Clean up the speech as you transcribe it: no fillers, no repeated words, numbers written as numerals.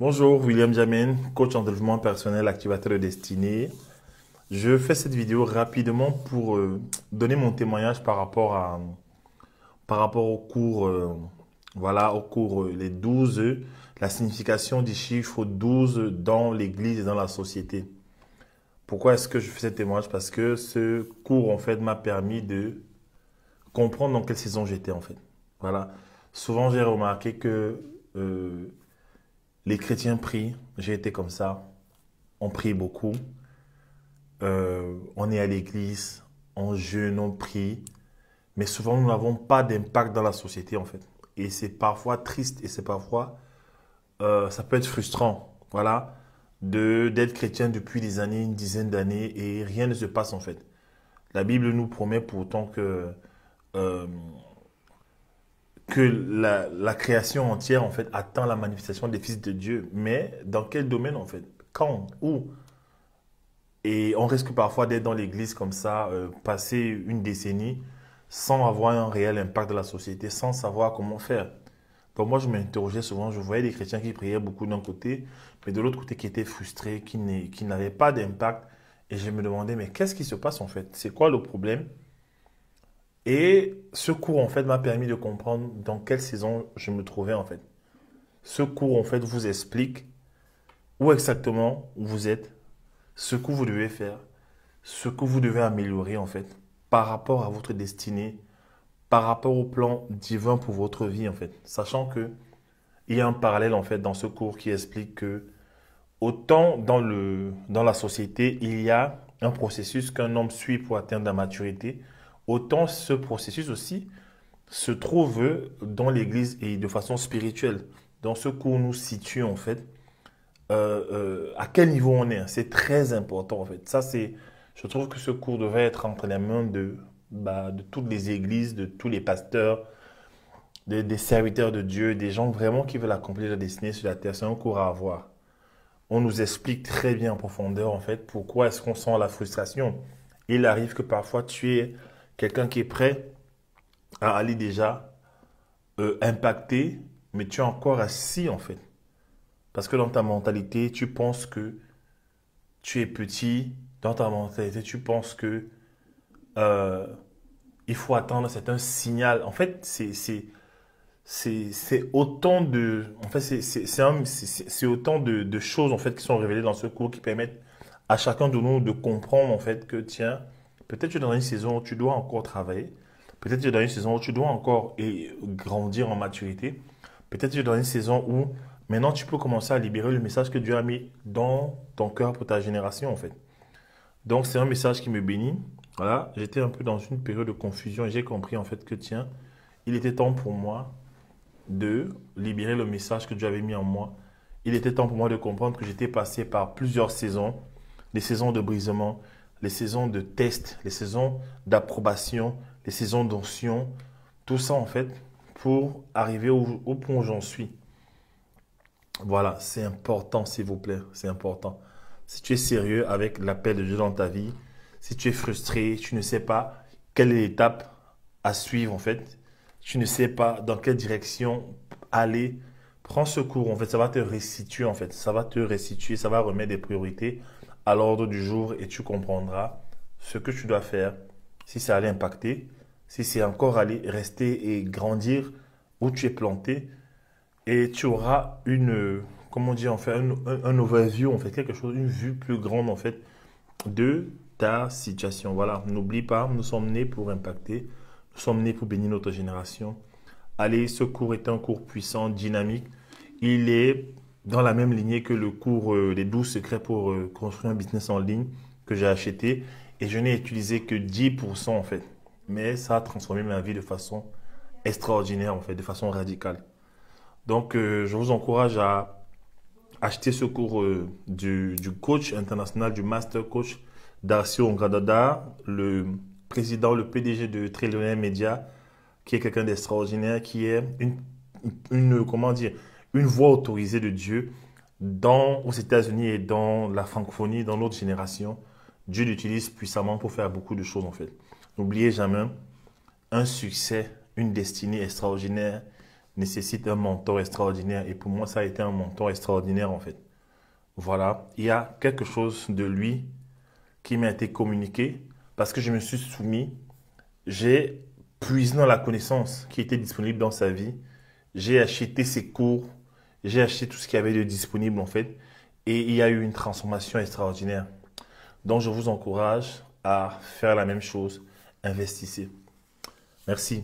Bonjour, William Jamin, coach en développement personnel, activateur de destinée. Je fais cette vidéo rapidement pour donner mon témoignage par rapport au cours, voilà, au cours les 12, la signification du chiffre 12 dans l'Église et dans la société. Pourquoi est-ce que je fais ce témoignage? Parce que ce cours, en fait, m'a permis de comprendre dans quelle saison j'étais, en fait. Voilà. Souvent, j'ai remarqué que les chrétiens prient. J'ai été comme ça. On prie beaucoup. On est à l'église, on jeûne, on prie, mais souvent nous n'avons pas d'impact dans la société en fait. Et c'est parfois triste et c'est parfois, ça peut être frustrant, voilà, d'être chrétien depuis des années, une dizaine d'années et rien ne se passe en fait. La Bible nous promet pourtant euh, que la création entière en fait attend la manifestation des fils de Dieu. Mais dans quel domaine en fait? Quand? Où? Et on risque parfois d'être dans l'église comme ça, passer une décennie sans avoir un réel impact dans la société, sans savoir comment faire. Donc moi, je m'interrogeais souvent, je voyais des chrétiens qui priaient beaucoup d'un côté, mais de l'autre côté qui étaient frustrés, qui n'avaient pas d'impact. Et je me demandais, mais qu'est-ce qui se passe en fait? C'est quoi le problème? Et ce cours, en fait, m'a permis de comprendre dans quelle saison je me trouvais en fait. Ce cours, en fait, vous explique où exactement vous êtes, ce que vous devez faire, ce que vous devez améliorer en fait par rapport à votre destinée, par rapport au plan divin pour votre vie en fait. Sachant que il y a un parallèle en fait dans ce cours qui explique que autant dans la société, il y a un processus qu'un homme suit pour atteindre la maturité, autant ce processus aussi se trouve dans l'église et de façon spirituelle. Dans ce cours nous situe en fait à quel niveau on est. C'est très important en fait. Je trouve que ce cours devrait être entre les mains de toutes les églises, de tous les pasteurs, des serviteurs de Dieu, des gens vraiment qui veulent accomplir la destinée sur la terre. C'est un cours à avoir. On nous explique très bien en profondeur en fait pourquoi est-ce qu'on sent la frustration. Il arrive que parfois tu es quelqu'un qui est prêt à aller déjà impacter, mais tu es encore assis en fait. Parce que dans ta mentalité, tu penses que tu es petit, dans ta mentalité, tu penses que euh, il faut attendre, c'est un signal. En fait, c'est autant de, en fait, c'est autant de choses en fait qui sont révélées dans ce cours qui permettent à chacun de nous de comprendre en fait que tiens, peut-être tu es dans une saison où tu dois encore travailler, peut-être tu es dans une saison où tu dois encore grandir en maturité, peut-être tu es dans une saison où maintenant tu peux commencer à libérer le message que Dieu a mis dans ton cœur pour ta génération en fait. Donc c'est un message qui me bénit. Voilà, j'étais un peu dans une période de confusion et j'ai compris en fait que tiens, il était temps pour moi de libérer le message que Dieu avait mis en moi. Il était temps pour moi de comprendre que j'étais passé par plusieurs saisons, les saisons de brisement, les saisons de test, les saisons d'approbation, les saisons d'onction, tout ça en fait pour arriver au point où j'en suis. Voilà, c'est important s'il vous plaît, c'est important. Si tu es sérieux avec l'appel de Dieu dans ta vie, si tu es frustré, tu ne sais pas quelle est l'étape à suivre en fait, tu ne sais pas dans quelle direction aller, prends ce cours en fait, ça va te restituer en fait, ça va te restituer, ça va remettre des priorités à l'ordre du jour et tu comprendras ce que tu dois faire, si ça allait impacter, si c'est encore aller rester et grandir où tu es planté et tu auras comment dire, en fait, un overview, en fait, quelque chose, une vue plus grande, en fait, de ta situation. Voilà, n'oublie pas, nous sommes nés pour impacter, nous sommes nés pour bénir notre génération. Allez, ce cours est un cours puissant, dynamique. Il est dans la même lignée que le cours Les 12 secrets pour construire un business en ligne que j'ai acheté. Et je n'ai utilisé que 10% en fait. Mais ça a transformé ma vie de façon extraordinaire en fait, de façon radicale. Donc, je vous encourage à acheter ce cours du coach international, du master coach Darcy Ongradada, le président, le PDG de Trillionaire Media, qui est quelqu'un d'extraordinaire, qui est comment dire, une voix autorisée de Dieu aux États-Unis et dans la francophonie, dans notre génération. Dieu l'utilise puissamment pour faire beaucoup de choses en fait. N'oubliez jamais, un succès, une destinée extraordinaire nécessite un mentor extraordinaire. Et pour moi, ça a été un mentor extraordinaire en fait. Voilà, il y a quelque chose de lui qui m'a été communiqué parce que je me suis soumis, j'ai puisé dans la connaissance qui était disponible dans sa vie, j'ai acheté ses cours, j'ai acheté tout ce qu'il y avait de disponible en fait, et il y a eu une transformation extraordinaire. Donc je vous encourage à faire la même chose, investissez. Merci.